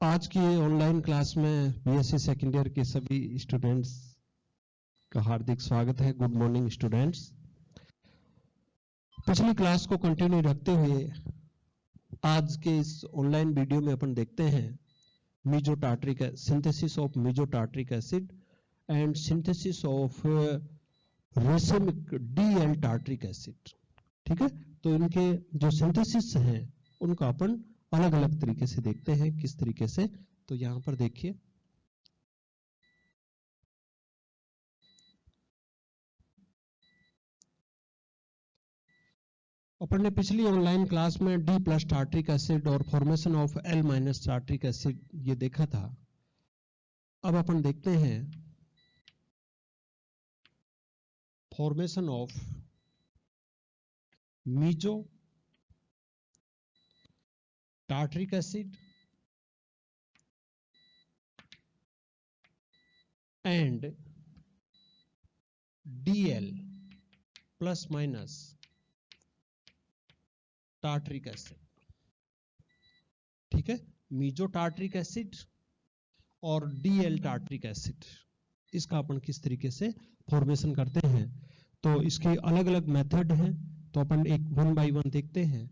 आज की online class में बीएससी सेकेंड ईयर के सभी स्टूडेंट्स का हार्दिक स्वागत है। Good morning students. पिछली क्लास को कंटिन्यू रखते हुए आज के इस ऑनलाइन वीडियो में अपन देखते हैं mesotartaric synthesis of mesotartaric acid and synthesis of racemic DL tartaric acid. ठीक है, तो इनके जो सिंथेसिस हैं उनका अपन अलग अलग तरीके से देखते हैं किस तरीके से। तो यहां पर देखिए, अपन ने पिछली ऑनलाइन क्लास में डी प्लस टार्ट्रिक एसिड और formation of L minus tartaric acid ये देखा था। अब अपन देखते हैं formation of meso tartaric acid and DL plus minus tartaric acid. ठीक है, मीजो टार्ट्रिक एसिड और डीएल टार्ट्रिक एसिड, इसका अपन किस तरीके से फॉर्मेशन करते हैं। तो इसके अलग अलग मेथड हैं, तो अपन एक वन बाय वन देखते हैं।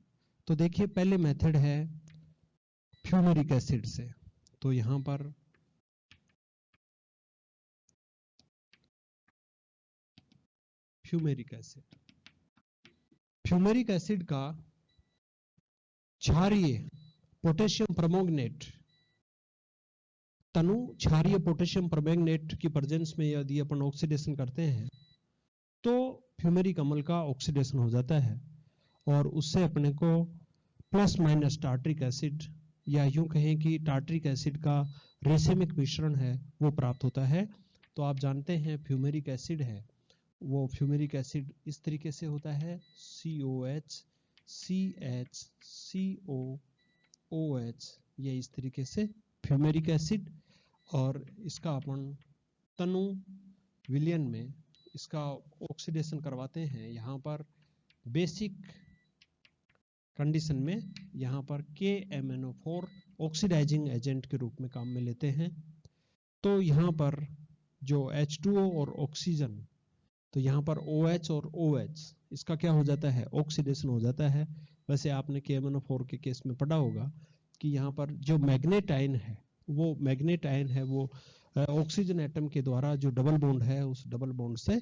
तो देखिए, पहले मेथड है फ्यूमेरिक एसिड से। तो यहां पर फ्यूमेरिक एसिड का क्षारीय पोटेशियम परमैंगनेट, तनु क्षारीय पोटेशियम परमैंगनेट की प्रेजेंस में यदि अपन ऑक्सीडेशन करते हैं तो फ्यूमेरिक अम्ल का ऑक्सीडेशन हो जाता है और उससे अपने को प्लस माइनस टार्ट्रिक एसिड, या यूं कहें कि टार्ट्रिक एसिड का रेसिमिक मिश्रण है, वो प्राप्त होता है। तो आप जानते हैं फ्यूमेरिक एसिड है, वो फ्यूमेरिक एसिड इस तरीके से होता है COH CH COOH, ये इस तरीके से फ्यूमेरिक एसिड। और इसका अपन तनु विलयन में इसका ऑक्सीडेशन करवाते हैं। यहाँ पर बेसिक कंडीशन में यहाँ पर KMnO4 ऑक्सीडाइजिंग एजेंट के रूप में काम में लेते हैं। तो यहाँ पर जो H2O और ऑक्सीजन, तो यहाँ पर OH और OH, इसका क्या हो जाता है, ऑक्सीडेशन हो जाता है। वैसे आपने KMnO4 के केस में पढ़ा होगा कि यहाँ पर जो मैग्नेट आयन है वो ऑक्सीजन एटम के द्वारा जो डबल बॉन्ड है उस डबल बॉन्ड से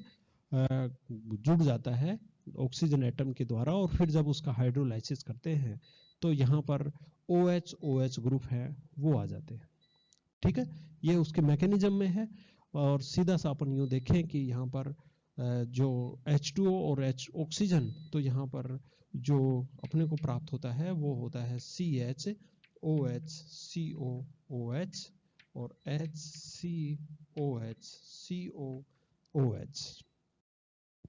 जुड़ जाता है ऑक्सीजन एटम के द्वारा, और फिर जब उसका हाइड्रोलाइसिस करते हैं तो यहाँ पर OH ग्रुप है वो आ जाते हैं। ठीक है, ये उसके मैकेनिज्म में है। और सीधा सा अपन यूं देखें कि यहाँ पर जो H2O और ऑक्सीजन, तो यहाँ पर जो अपने को प्राप्त होता है वो होता है CHOH COOH और HCOH COOH।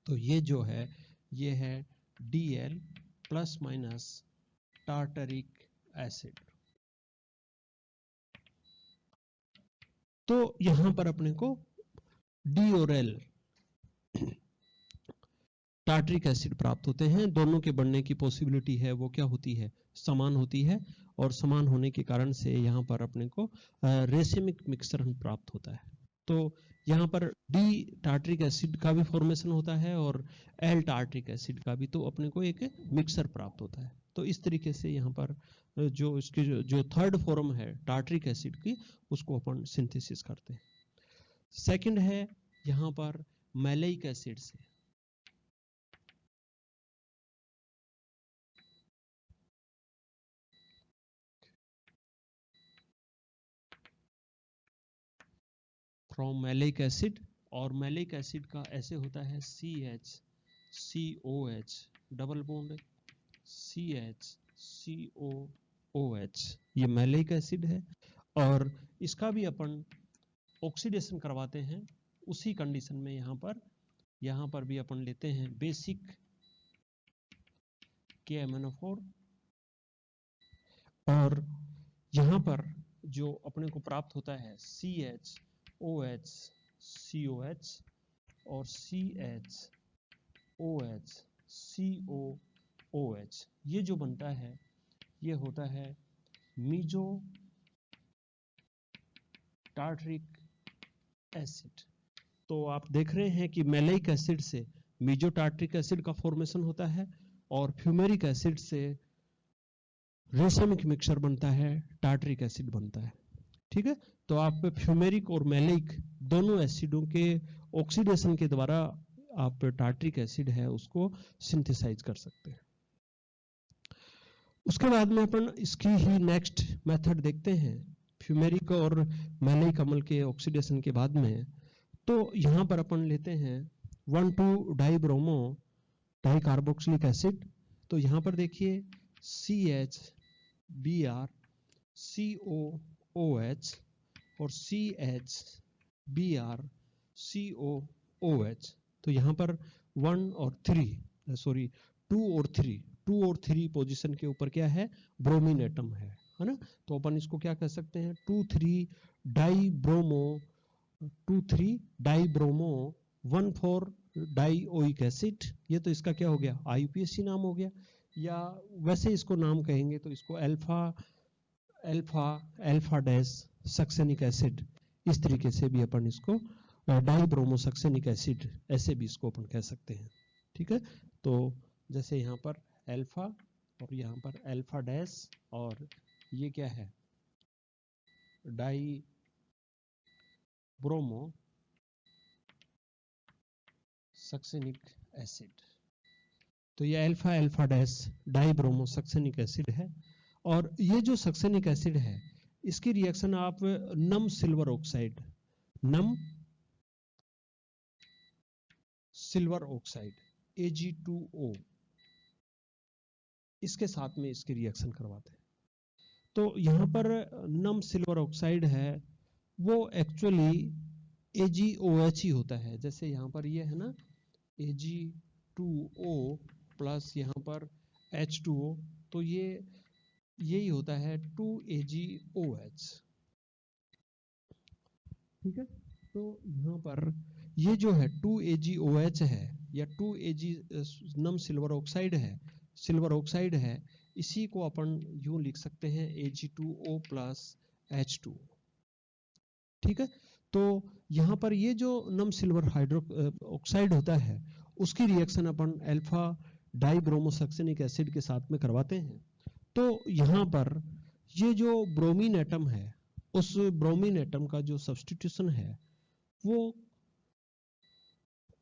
तो ये जो है ये है DL plus minus tartaric acid. तो यहां पर अपने को D और L टार्टरिक एसिड प्राप्त होते हैं। दोनों के बनने की पॉसिबिलिटी है वो क्या होती है, समान होती है, और समान होने के कारण से यहाँ पर अपने को रेसिमिक मिक्सचर प्राप्त होता है। तो यहाँ पर डी टार्टरिक एसिड का भी फॉर्मेशन होता है और एल टार्टरिक एसिड का भी, तो अपने को एक मिक्सर प्राप्त होता है। तो इस तरीके से यहाँ पर जो इसकी जो थर्ड फॉर्म है टार्टरिक एसिड की, उसको अपन सिंथेसिस करते हैं। सेकंड है यहाँ पर मैलेइक एसिड से। फ्रॉम मैलेइक एसिड, और मैलेइक एसिड का ऐसे होता है CH COH double bond CH COOH, ये मैलेइक एसिड है। और इसका भी अपन ऑक्सीडेशन करवाते हैं उसी कंडीशन में। यहाँ पर भी अपन लेते हैं बेसिक KMnO4, और यहाँ पर जो अपने को प्राप्त होता है CHOH COH और CHOH COOH, ये जो बनता है ये होता है मीजो टार्टरिक एसिड। तो आप देख रहे हैं कि मैलेइक एसिड से मेजोटार्टरिक एसिड का फॉर्मेशन होता है और फ्यूमेरिक एसिड से रेसमिक मिक्सचर बनता है, टार्टरिक एसिड बनता है। ठीक है, तो आप फ्यूमेरिक और मैलेइक दोनों एसिडों के ऑक्सीडेशन के द्वारा आप टार्टरिक एसिड है उसको सिंथेसाइज कर सकते हैं। उसके बाद में अपन इसकी ही नेक्स्ट मेथड देखते हैं फ्यूमेरिक और मैलेइक अम्ल के ऑक्सीडेशन के बाद में। तो यहाँ पर अपन लेते हैं 1,2-डाइब्रोमो डाइकार्बोक्सिलिक एसिड। तो यहाँ पर देखिए CHBr COOH और CHBr COOH। तो यहाँ पर 2 और 3 पोजीशन के ऊपर क्या है, ब्रोमीन एटम है ना। तो अपन इसको क्या कह सकते हैं, 2,3-डाइब्रोमो 1,4-डाइओइक एसिड। ये तो इसका क्या हो गया, IUPAC नाम हो गया, या वैसे इसको नाम कहेंगे तो इसको अल्फा डैश सक्सेनिक एसिड, इस तरीके से भी अपन इसको डाइब्रोमो सक्सेनिक एसिड ऐसे भी इसको अपन कह सकते हैं। ठीक है, तो जैसे यहाँ पर अल्फा और यहाँ पर अल्फा डैश और ये क्या है डाइब्रोमो सक्सेनिक एसिड। तो ये alpha dash dibromo succinic acid है। और ये जो सक्सेनिक एसिड है इसकी रिएक्शन आप नम सिल्वर ऑक्साइड Ag2O इसके साथ में इसकी रिएक्शन करवाते हैं। तो यहाँ पर नम सिल्वर ऑक्साइड है वो एक्चुअली AgOH ही होता है। जैसे यहाँ पर ये है ना Ag2O प्लस यहाँ पर H2O, तो ये यही होता है 2AgOH। ठीक है, तो यहाँ पर ये जो है 2AgOH है या 2Ag नम सिल्वर ऑक्साइड है, इसी को अपन यूं लिख सकते हैं Ag2O प्लस H2O। ठीक है, तो यहाँ पर ये जो नम सिल्वर ऑक्साइड होता है उसकी रिएक्शन अपन अल्फा डाइब्रोमो सक्सेनिक एसिड के साथ में करवाते हैं। तो यहाँ पर ये जो ब्रोमीन एटम है उस ब्रोमीन एटम का जो सब्स्टिट्यूशन है वो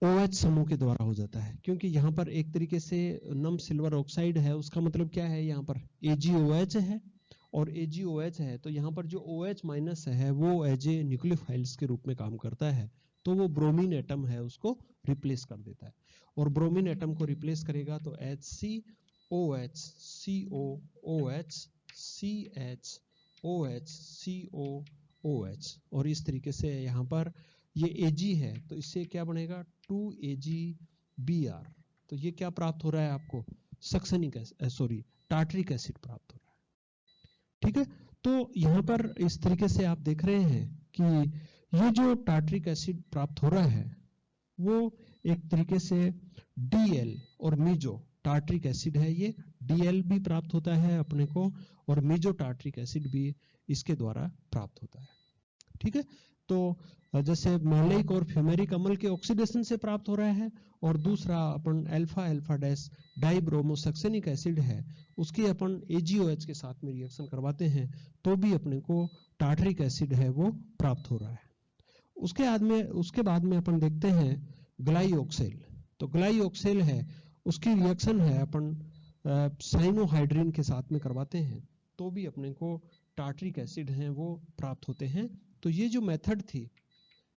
OH समूह के द्वारा हो जाता है, क्योंकि यहाँ पर एक तरीके से नम सिल्वर ऑक्साइड है, उसका मतलब क्या है, यहाँ पर AgOH है और AgOH है तो यहाँ पर जो OH माइनस है वो एज ए न्यूक्लियोफाइल्स के रूप में काम करता है, तो वो ब्रोमीन एटम है उसको रिप्लेस कर देता है। और ब्रोमीन एटम को रिप्लेस करेगा तो HCOH COOH CHOH COOH, और इस तरीके से यहाँ पर ये Ag है तो इससे क्या बनेगा 2AgBr। तो ये क्या प्राप्त हो रहा है आपको, टार्टरिक एसिड प्राप्त हो रहा है। ठीक है, तो यहाँ पर इस तरीके से आप देख रहे हैं कि ये जो टार्टरिक एसिड प्राप्त हो रहा है वो एक तरीके से Dl और मीजो टार्टरिक एसिड है, ये Dl भी प्राप्त होता है अपने को और मीजो टार्टरिक एसिड भी इसके द्वारा प्राप्त होता है। ठीक है, तो जैसे मैलेइक और फ्यूमेरिक अम्ल के ऑक्सीडेशन से प्राप्त हो रहा है, और दूसरा अपन alpha dash dibromo succinic acid है उसकी अपन AgOH के साथ में रिएक्शन करवाते हैं तो भी अपने को टार्टरिक एसिड है वो प्राप्त हो रहा है। उसके बाद में अपन देखते हैं ग्लाइऑक्सेल। तो ग्लाइऑक्सेल है उसकी रिएक्शन है अपन साइनोहाइड्रिन के साथ में करवाते हैं तो भी अपने को टार्टरिक एसिड हैं वो प्राप्त होते हैं। तो ये जो मेथड थी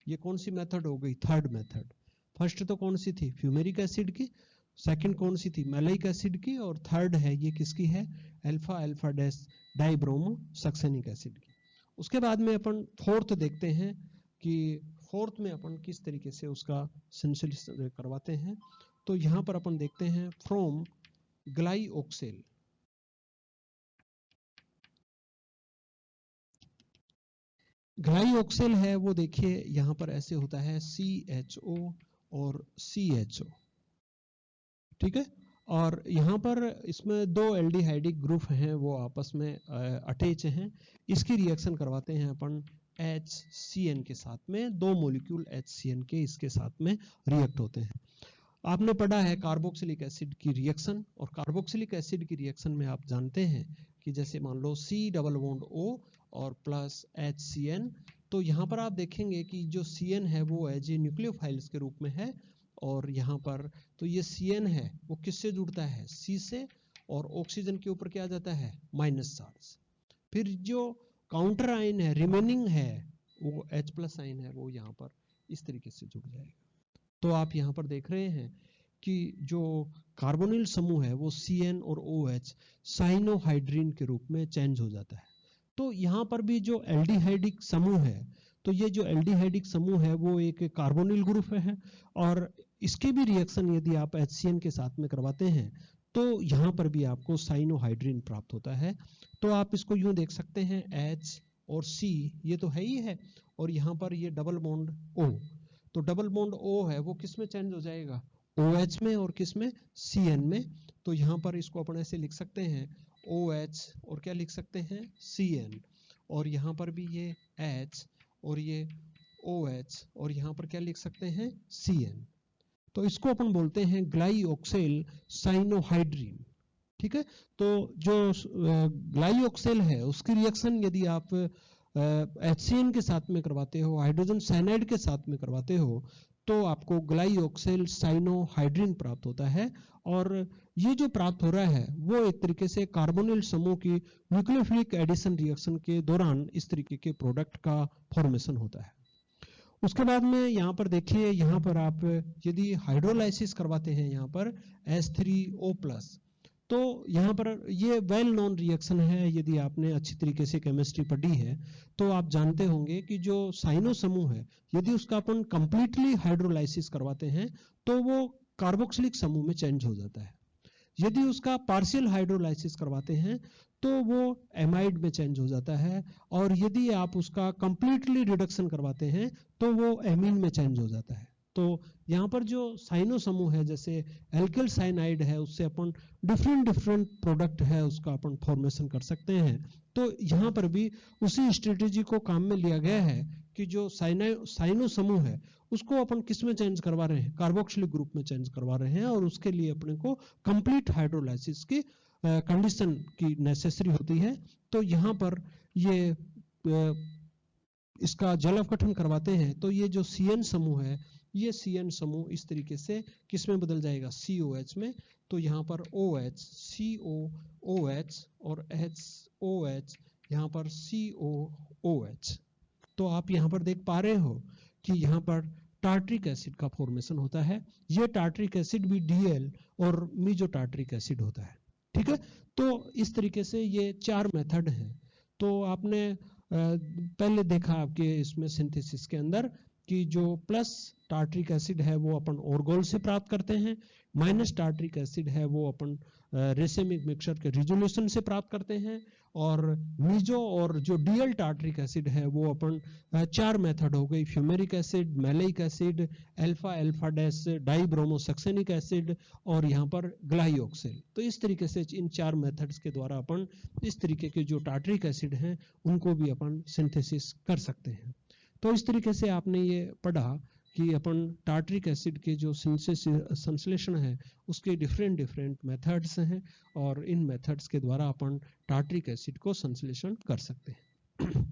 ये कौन सी मेथड हो गई, थर्ड मेथड। फर्स्ट तो कौन सी थी, फ्यूमेरिक एसिड की, सेकंड कौन सी थी, मैलेइक एसिड की, और थर्ड है ये किसकी है, alpha dash dibromo succinic acid की। उसके बाद में अपन फोर्थ देखते हैं कि फोर्थ में अपन किस तरीके से उसका सिंथेसिस करवाते हैं। तो यहाँ पर अपन देखते हैं फ्रॉम ग्लाइऑक्सेल। ग्लाइऑक्सेल है वो देखिए यहाँ पर ऐसे होता है CHO और CHO। ठीक है, और यहाँ पर इसमें दो एल्डिहाइडिक ग्रुप हैं वो आपस में अटैच हैं। इसकी रिएक्शन करवाते हैं अपन HCN के साथ में, दो मॉलिक्यूल HCN के इसके साथ में रिएक्ट होते हैं। आपने पढ़ा है कार्बोक्सिलिक एसिड की रिएक्शन, और कार्बोक्सिलिक एसिड की रिएक्शन में आप जानते हैं कि जैसे मान लो C डबल बॉन्ड O और प्लस HCN, तो यहाँ पर आप देखेंगे कि जो CN है वो एज ए न्यूक्लियोफाइल्स के रूप में है, और यहाँ पर तो ये CN है वो किससे जुड़ता है, C से, और ऑक्सीजन के ऊपर क्या आ जाता है, माइनस चार्ज। फिर जो काउंटर आयन है रिमेनिंग है वो H प्लस आयन है, वो यहाँ पर इस तरीके से जुड़ जाएगा। तो आप यहाँ पर देख रहे हैं कि जो कार्बोनिल समूह है वो CN और OH साइनोहाइड्रीन के रूप में चेंज हो जाता है। तो यहाँ पर भी जो एल्डिहाइडिक समूह है, तो ये जो एल्डिहाइडिक समूह है वो एक कार्बोनिल ग्रुप है, और इसके भी रिएक्शन यदि आप HCN के साथ में करवाते हैं तो यहाँ पर भी आपको साइनोहाइड्रीन प्राप्त होता है। तो आप इसको यूं देख सकते हैं, H और C ये तो है ही है, और यहाँ पर ये डबल बॉन्ड O, तो डबल बॉन्ड O है वो किस में चेंज हो जाएगा, OH में, और किस में, CN में। तो यहाँ पर इसको अपन ऐसे लिख सकते हैं OH और क्या लिख सकते हैं, CN, और यहाँ पर भी ये H और ये OH, और यहाँ पर क्या लिख सकते हैं, CN। तो इसको अपन बोलते हैं ग्लाइऑक्सिल साइनोहाइड्रीन। ठीक है, तो जो ग्लाइऑक्सिल है उसकी रिएक्शन यदि आप HCN के साथ में करवाते हो, हाइड्रोजन साइनाइड के साथ में करवाते हो, तो आपको ग्लाइऑक्सिल साइनोहाइड्रीन प्राप्त होता है। और ये जो प्राप्त हो रहा है वो एक तरीके से कार्बोनिल समूह की न्यूक्लियोफिलिक एडिशन रिएक्शन के दौरान इस तरीके के प्रोडक्ट का फॉर्मेशन होता है। उसके बाद में यहाँ पर देखिए, यहाँ पर आप यदि हाइड्रोलाइसिस करवाते हैं यहाँ पर H3O+, तो यहाँ पर ये वेल नोन रिएक्शन है। यदि आपने अच्छी तरीके से केमिस्ट्री पढ़ी है तो आप जानते होंगे कि जो साइनो समूह है यदि उसका अपन कंप्लीटली हाइड्रोलाइसिस करवाते हैं तो वो कार्बोक्सिलिक समूह में चेंज हो जाता है। यदि उसका पार्शियल हाइड्रोलाइसिस करवाते हैं तो वो एमाइड में चेंज हो जाता है, और यदि आप उसका कंप्लीटली रिडक्शन करवाते हैं तो वो एमीन में चेंज हो जाता है। तो यहाँ पर जो साइनो समूह है, जैसे एल्किल साइनाइड है, उससे अपन डिफरेंट प्रोडक्ट है उसका अपन फॉर्मेशन कर सकते हैं। तो यहाँ पर भी उसी स्ट्रेटेजी को काम में लिया गया है कि जो साइनो समूह है उसको अपन किस में चेंज करवा रहे हैं, कार्बोक्सिलिक ग्रुप में चेंज करवा रहे हैं, और उसके लिए अपने को कंप्लीट हाइड्रोलाइसिस की कंडीशन की नेसेसरी होती है। तो यहाँ पर ये इसका जल अवगठन करवाते हैं, तो ये जो CN समूह है, ये CN समूह इस तरीके से किस में बदल जाएगा, COH में। तो यहाँ पर OH, COOH और HOH, यहाँ पर COOH। तो आप यहाँ पर देख पा रहे हो कि यहाँ पर टार्ट्रिक एसिड का फॉर्मेशन होता है। ये टार्ट्रिक एसिड भी DL और मीजो टार्ट्रिक एसिड होता है। ठीक है, तो इस तरीके से ये 4 मेथड हैं। तो आपने पहले देखा आपके इसमें सिंथेसिस के अंदर कि जो प्लस टार्ट्रिक एसिड है वो अपन ओरगोल से प्राप्त करते हैं, माइनस टार्ट्रिक एसिड है वो अपन रेसेमिक मिक्सचर के रिजोल्यूशन से प्राप्त करते हैं, और मीजो और जो DL टार्ट्रिक एसिड है वो अपन 4 मेथड हो गई, fumaric acid, maleic acid, alpha alpha dash dibromosuccinic acid, और यहाँ पर ग्लाइऑक्सिल। तो इस तरीके से इन 4 मेथड्स के द्वारा अपन इस तरीके के जो टार्ट्रिक एसिड हैं उनको भी अपन सिंथेसिस कर सकते हैं। तो इस तरीके से आपने ये पढ़ा कि अपन टार्ट्रिक एसिड के जो संश्लेषण है उसके डिफरेंट मेथड्स हैं, और इन मेथड्स के द्वारा अपन टार्ट्रिक एसिड को संश्लेषण कर सकते हैं।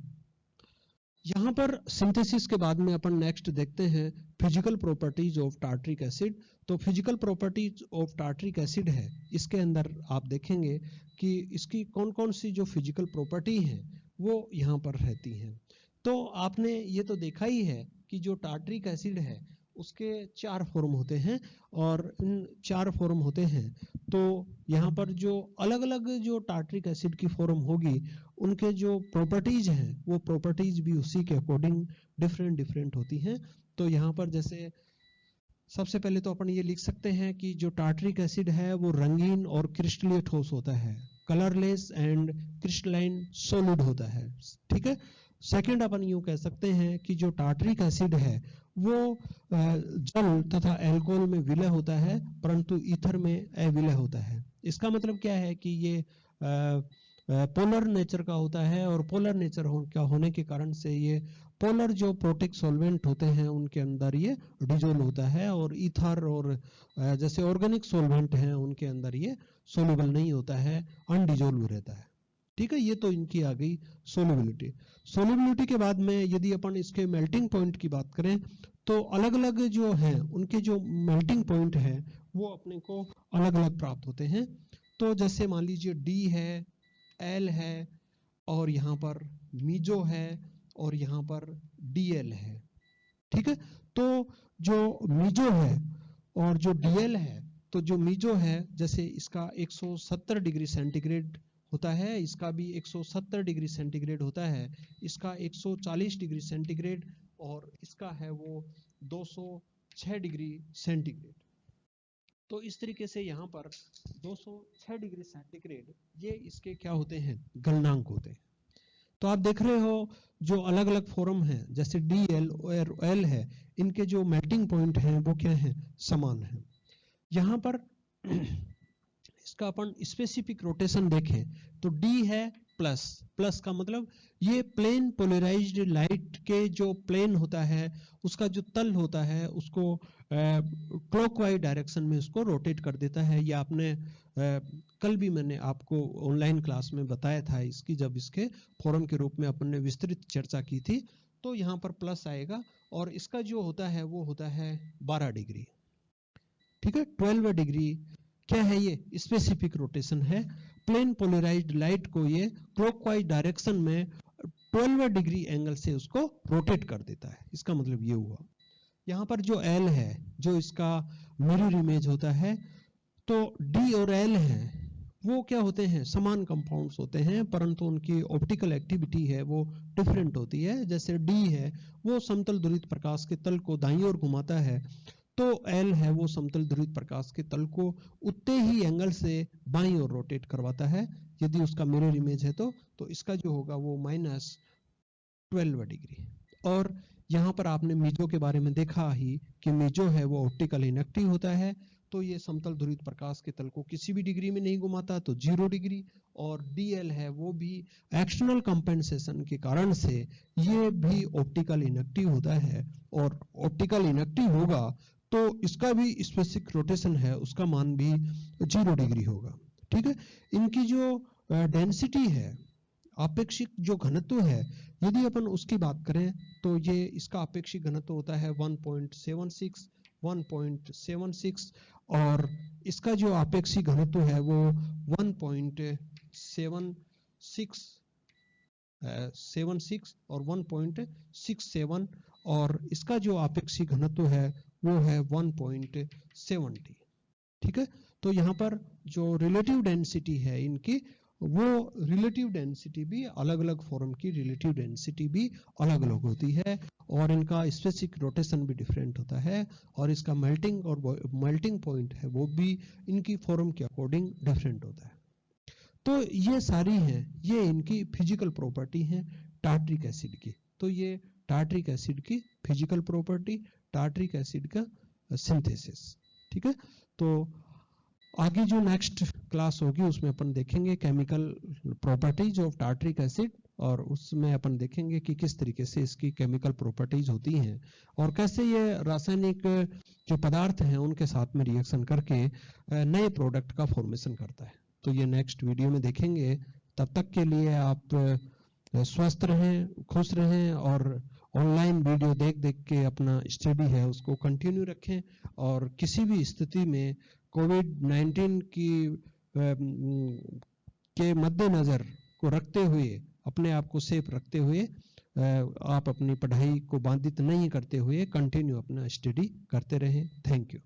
यहाँ पर सिंथेसिस के बाद में अपन नेक्स्ट देखते हैं physical properties of tartaric acid. तो physical properties of tartaric acid है, इसके अंदर आप देखेंगे कि इसकी कौन कौन सी जो फिजिकल प्रॉपर्टी है वो यहाँ पर रहती हैं। तो आपने ये तो देखा ही है कि जो टार्ट्रिक एसिड है उसके 4 फॉर्म होते हैं, और इन 4 फॉर्म होते हैं। तो यहाँ पर जो अलग अलग जो टार्ट्रिक एसिड की फॉर्म होगी उनके जो प्रॉपर्टीज हैं वो प्रॉपर्टीज भी उसी के अकॉर्डिंग डिफरेंट होती हैं। तो यहाँ पर जैसे सबसे पहले तो अपन ये लिख सकते हैं कि जो टार्ट्रिक एसिड है वो रंगीन और क्रिस्टलीय ठोस होता है, कलरलेस एंड क्रिस्टलाइन सॉलिड होता है। ठीक है, सेकंड अपन यूं कह सकते हैं कि जो टार्टरिक एसिड है वो जल तथा अल्कोहल में विलय होता है, परंतु ईथर में अविलय होता है। इसका मतलब क्या है कि ये पोलर नेचर का होता है, और पोलर नेचर का होने के कारण से ये पोलर जो प्रोटिक सॉल्वेंट होते हैं उनके अंदर ये डिजोल्व होता है, और ईथर और जैसे ऑर्गेनिक सॉल्वेंट हैं उनके अंदर ये सोल्यूबल नहीं होता है, अनडिजोल्व रहता है। ठीक है, ये तो इनकी आ गई सोल्युबिलिटी। सोल्युबिलिटी के बाद में यदि अपन इसके मेल्टिंग पॉइंट की बात करें तो अलग अलग जो हैं उनके जो मेल्टिंग पॉइंट है वो अपने को अलग अलग प्राप्त होते हैं। तो जैसे मान लीजिए डी है, एल है, और यहाँ पर मीजो है, और यहाँ पर डीएल है। ठीक है, तो जो मीजो है और जो डीएल है, तो जो मीजो है जैसे इसका 170 डिग्री सेंटीग्रेड होता है, इसका भी 170 डिग्री सेंटीग्रेड होता है, इसका 140 डिग्री सेंटीग्रेड, और इसका है वो 206 डिग्री सेंटीग्रेड। तो इस तरीके से यहाँ पर 206 डिग्री सेंटीग्रेड ये इसके क्या होते हैं, गलनांक होते हैं। तो आप देख रहे हो जो अलग अलग फॉर्म हैं जैसे डी एल और एल है, इनके जो मेल्टिंग पॉइंट हैं वो क्या हैं, समान है। यहाँ पर इसका अपन स्पेसिफिक रोटेशन देखें तो डी है प्लस, प्लस का मतलब ये प्लेन पोलराइज्ड लाइट के जो प्लेन होता है उसका जो तल होता है उसको क्लॉकवाइज डायरेक्शन में उसको रोटेट कर देता है। ये आपने कल भी मैंने आपको ऑनलाइन क्लास में बताया था इसकी, जब इसके फॉर्म के रूप में अपन ने विस्तृत चर्चा की थी। तो यहाँ पर प्लस आएगा, और इसका जो होता है वो होता है 12 डिग्री। ठीक है, 12 डिग्री क्या है, ये स्पेसिफिक रोटेशन है। प्लेन पोलराइज्ड लाइट को ये क्लॉकवाइज डायरेक्शन में 12 डिग्री एंगल से उसको रोटेट कर देता है। इसका मतलब ये हुआ। यहाँ पर जो एल है जो इसका मिरर इमेज होता है, तो डी और एल है वो क्या होते हैं, समान कंपाउंड्स होते हैं, परंतु उनकी ऑप्टिकल एक्टिविटी है वो डिफरेंट होती है। जैसे डी है वो समतल ध्रुवित प्रकाश के तल को दाईं ओर घुमाता है, तो एल है वो समतल ध्रुवित प्रकाश के तल को उतने ही एंगल से बाईं ओर रोटेट करवाता है। यदि उसका मिरर इमेज है तो इसका जो होगा वो -12 डिग्री। और यहाँ पर आपने मीजो के बारे में देखा ही कि मीजो है वो ऑप्टिकल इनएक्टिव होता है, तो ये समतल ध्रुवित प्रकाश के तल को किसी भी डिग्री में नहीं घुमाता, तो 0 डिग्री। और डीएल है वो भी एक्सटर्नल कंपेंसेशन के कारण से ये भी ऑप्टिकल इनएक्टिव होता है, और ऑप्टिकल इनएक्टिव होगा तो इसका भी स्पेसिफिक रोटेशन है उसका मान भी 0 डिग्री होगा। ठीक है, इनकी जो डेंसिटी है, आपेक्षिक जो घनत्व है, यदि अपन उसकी बात करें तो ये इसका आपेक्षिक घनत्व होता है 1.76, और इसका जो आपेक्षिक घनत्व है वो 1.76 और 1.67, और इसका जो आपेक्षिक घनत्व है वो है 1.70। ठीक है, तो यहाँ पर जो रिलेटिव डेंसिटी है इनकी, वो रिलेटिव डेंसिटी भी अलग अलग फॉर्म की रिलेटिव डेंसिटी भी अलग अलग होती है, और इनका स्पेसिफिक रोटेशन भी डिफरेंट होता है, और इसका मेल्टिंग पॉइंट है वो भी इनकी फॉर्म के अकॉर्डिंग डिफरेंट होता है। तो ये सारी हैं, ये इनकी फिजिकल प्रॉपर्टी हैं टार्टरिक एसिड की। तो ये टार्टरिक एसिड की फिजिकल प्रॉपर्टी, टार्टरिक एसिड का सिंथेसिस। ठीक है, तो आगे जो नेक्स्ट क्लास होगी उसमें अपन देखेंगे chemical properties of tartaric acid, और उसमें अपन देखेंगे कि किस तरीके से इसकी केमिकल प्रॉपर्टीज होती हैं और कैसे ये रासायनिक जो पदार्थ हैं उनके साथ में रिएक्शन करके नए प्रोडक्ट का फॉर्मेशन करता है। तो ये नेक्स्ट वीडियो में देखेंगे। तब तक के लिए आप स्वस्थ रहें, खुश रहें, और ऑनलाइन वीडियो देख देख के अपना स्टडी है उसको कंटिन्यू रखें, और किसी भी स्थिति में कोविड-19 की के मद्देनजर को रखते हुए, अपने आप को सेफ रखते हुए, आप अपनी पढ़ाई को बाधित नहीं करते हुए कंटिन्यू अपना स्टडी करते रहें। Thank you.